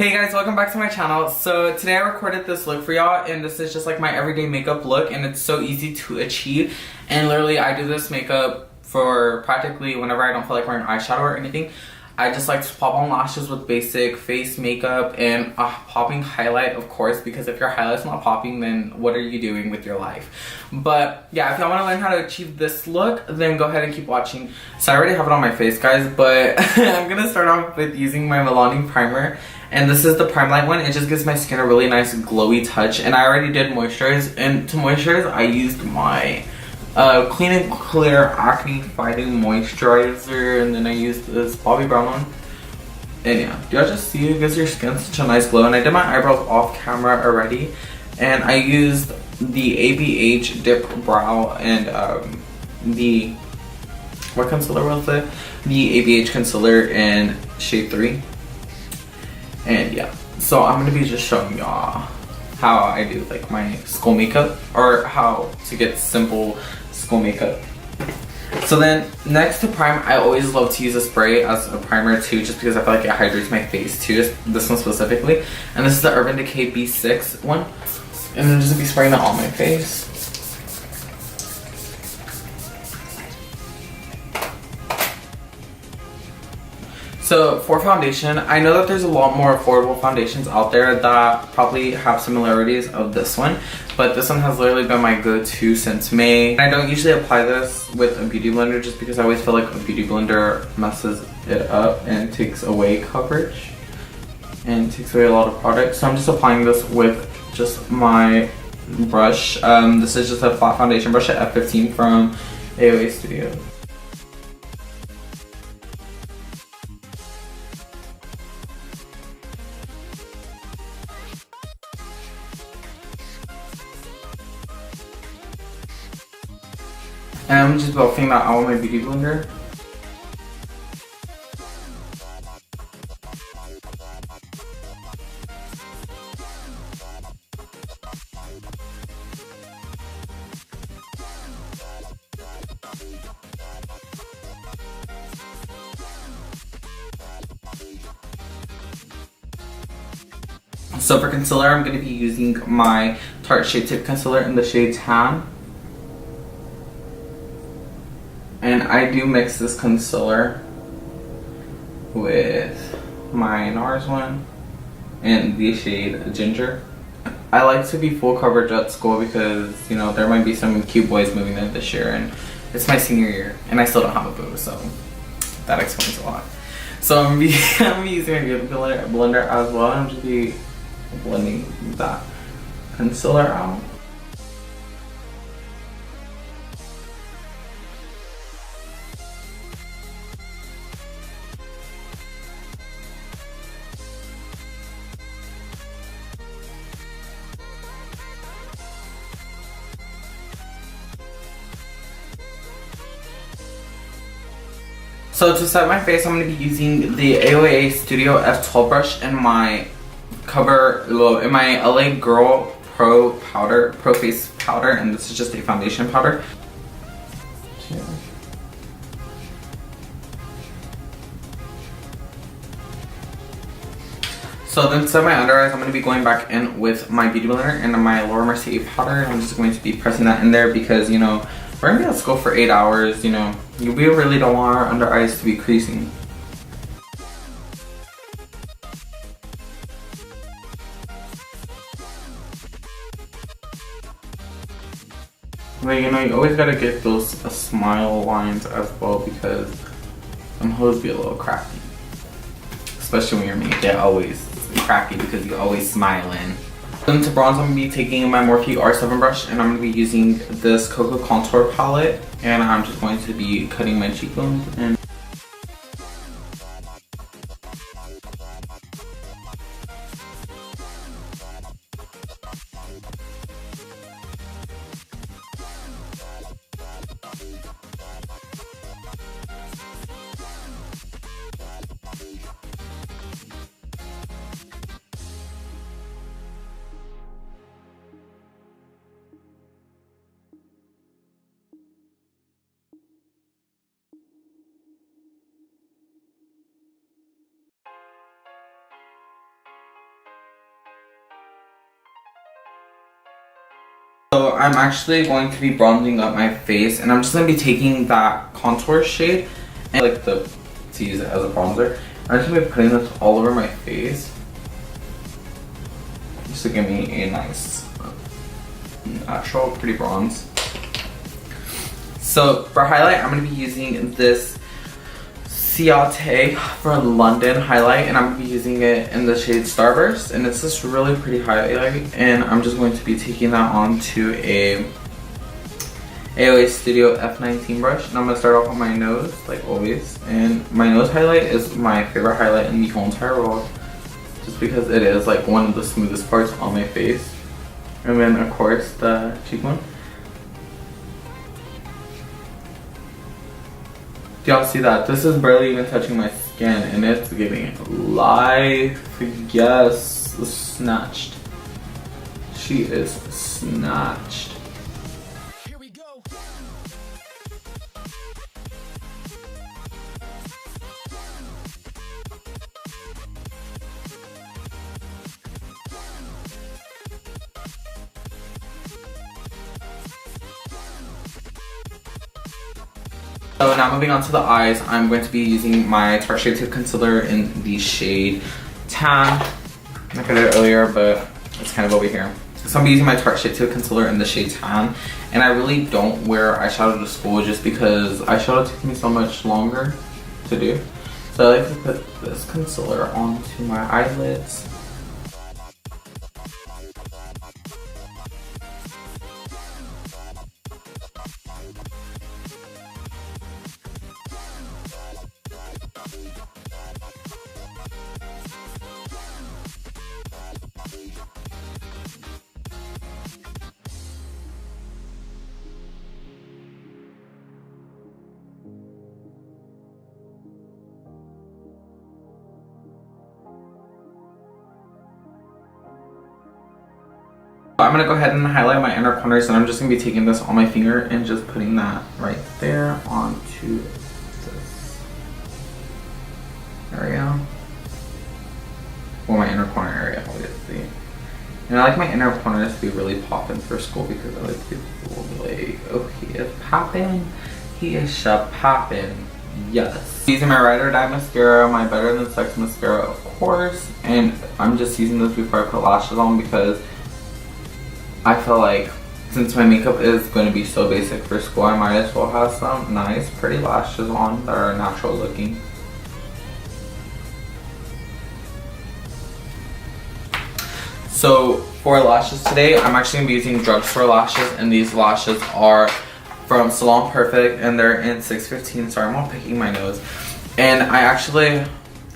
Hey guys, welcome back to my channel. So today I recorded this look for y'all, and this is just like my everyday makeup look, and it's so easy to achieve. And literally I do this makeup for practically whenever I don't feel like wearing eyeshadow or anything. I just like to pop on lashes with basic face makeup and a popping highlight, of course, because if your highlight's not popping, then what are you doing with your life? But yeah, if y'all want to learn how to achieve this look, then go ahead and keep watching. So I already have it on my face, guys, but I'm gonna start off with using my Maybelline primer. And this is the Prime Light one. It just gives my skin a really nice glowy touch. And I already did moisturize. And to moisturize, I used my Clean and Clear Acne Fighting Moisturizer. And then I used this Bobbi Brown one. And yeah, y'all just see it gives your skin such a nice glow. And I did my eyebrows off camera already. And I used the ABH Dip Brow and what concealer was it? The ABH concealer in shade 3. And yeah, so I'm gonna be just showing y'all how I do like my school makeup, or how to get simple school makeup. So then next to prime, I always love to use a spray as a primer too, just because I feel like it hydrates my face too, this one specifically. And this is the Urban Decay B6 one, and I'm just gonna be spraying that on my face. So for foundation, I know that there's a lot more affordable foundations out there that probably have similarities of this one, but this one has literally been my go-to since May. And I don't usually apply this with a beauty blender just because I always feel like a beauty blender messes it up and takes away coverage and takes away a lot of product. So I'm just applying this with just my brush. This is just a flat foundation brush at F15 from AOA Studio. And I'm just buffing that out with my beauty blender. So for concealer, I'm going to be using my Tarte Shade Tip Concealer in the shade Tan. And I do mix this concealer with my NARS one and the shade Ginger. I like to be full coverage at school because, you know, there might be some cute boys moving in this year, and it's my senior year and I still don't have a boo, so that explains a lot. So I'm gonna be using my beauty blender as well. I'm just be blending that concealer out. So to set my face, I'm going to be using the AOA Studio F12 brush in my LA Girl Pro Face Powder, and this is just a foundation powder. So then to set my under eyes, I'm going to be going back in with my beauty blender and my Laura Mercier powder. I'm just going to be pressing that in there because, you know, we're going to be at school for 8 hours, you know. We really don't want our under eyes to be creasing. But you know, you always gotta get those smile lines as well because them hoes be a little cracky. Especially when you're me, they're always cracky because you're always smiling. Then to bronze, I'm going to be taking my Morphe R7 brush, and I'm going to be using this Cocoa Contour palette, and I'm just going to be cutting my cheekbones. And So I'm actually going to be bronzing up my face, and I'm just going to be taking that contour shade and like to use it as a bronzer. I'm just going to be putting this all over my face just to give me a nice natural pretty bronze. So for highlight, I'm going to be using this Tarte for London highlight, and I'm going to be using it in the shade Starburst, and it's this really pretty highlight, and I'm just going to be taking that onto a AOA Studio F19 brush, and I'm going to start off on my nose like always, and my nose highlight is my favorite highlight in the whole entire world just because it is like one of the smoothest parts on my face. And then of course the cheekbone. Do y'all see that? This is barely even touching my skin and it's giving life. Yes, snatched. She is snatched. Here we go. So now moving on to the eyes, I'm going to be using my Tarte Shade 2 concealer in the shade Tan. I got it earlier, but it's kind of over here. So I'm using my Tarte Shade 2 concealer in the shade Tan. And I really don't wear eyeshadow to school just because eyeshadow takes me so much longer to do. So I like to put this concealer onto my eyelids. I'm gonna go ahead and highlight my inner corners, and I'm just gonna be taking this on my finger and just putting that right there onto this area. Well, my inner corner area, obviously. And I like my inner corners to be really popping for school because I like people like, oh, he is popping. He is popping. Yes. Using my Ride or Die mascara, my Better Than Sex mascara, of course. And I'm just using this before I put lashes on because I feel like since my makeup is going to be so basic for school, I might as well have some nice pretty lashes on that are natural looking. So for lashes today, I'm actually going to be using drugstore lashes, and these lashes are from Salon Perfect and they're in 615. Sorry, I'm all picking my nose. And I actually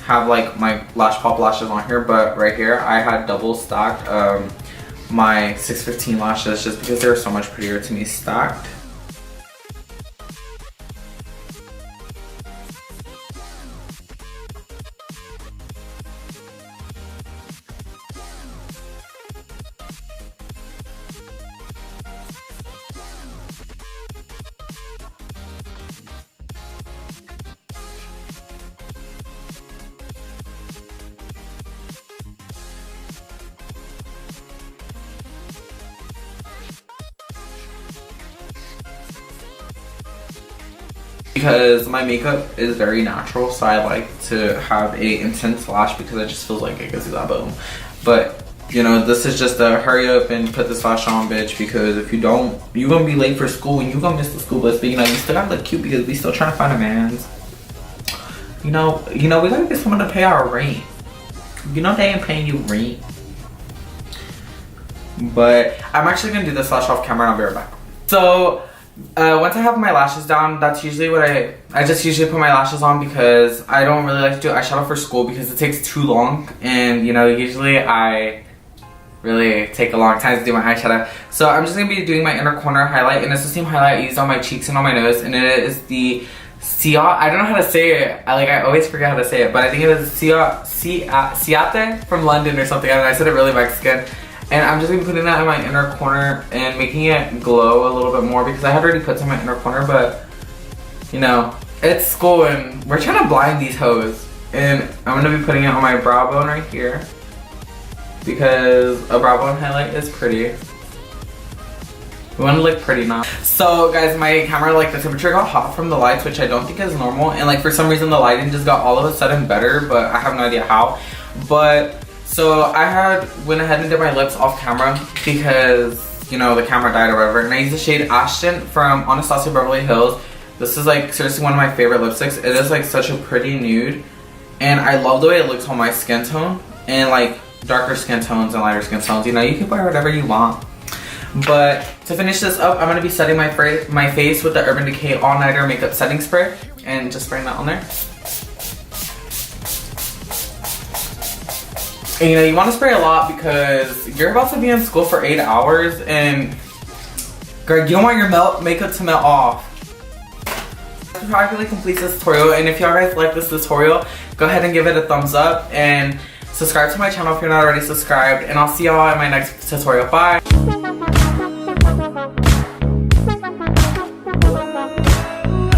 have like my Lash Pop lashes on here, but right here I had double stacked my 615 lashes just because they're so much prettier to me stacked. Because my makeup is very natural, so I like to have a intense lash because it just feels like it gives you that boom. But you know, this is just a hurry up and put this lash on, bitch, because if you don't, you're gonna be late for school and you're gonna miss the school bus. But you know, you still gotta look cute because we still trying to find a man's. You know, we gotta get someone to pay our rent. You know they ain't paying you rent. But I'm actually gonna do this lash off camera and I'll be right back. So once I have my lashes down, that's usually what I just usually put my lashes on because I don't really like to do eyeshadow for school because it takes too long, and you know, usually I really take a long time to do my eyeshadow. So I'm just gonna be doing my inner corner highlight, and it's the same highlight I used on my cheeks and on my nose, and it is the I don't know how to say it. I always forget how to say it, but I think it is Tarte from London or something. I said it really Mexican. And I'm just going to be putting that in my inner corner and making it glow a little bit more because I had already put some in my inner corner, but you know, it's school and we're trying to blind these hoes. And I'm going to be putting it on my brow bone right here because a brow bone highlight is pretty. We want to look pretty now. So guys, my camera, like the temperature got hot from the lights, which I don't think is normal. And like for some reason the lighting just got all of a sudden better, but I have no idea how. But so I went ahead and did my lips off camera because, you know, the camera died or whatever. And I used the shade Ashton from Anastasia Beverly Hills. This is like seriously one of my favorite lipsticks. It is like such a pretty nude. And I love the way it looks on my skin tone. And like darker skin tones and lighter skin tones. You know, you can wear whatever you want. But to finish this up, I'm going to be setting my face with the Urban Decay All Nighter Makeup Setting Spray. And just spraying that on there. And you know, you want to spray a lot because you're about to be in school for 8 hours. And Greg, you don't want your makeup to melt off. This practically completes this tutorial. And if y'all guys like this tutorial, go ahead and give it a thumbs up. And subscribe to my channel if you're not already subscribed. And I'll see y'all in my next tutorial. Bye!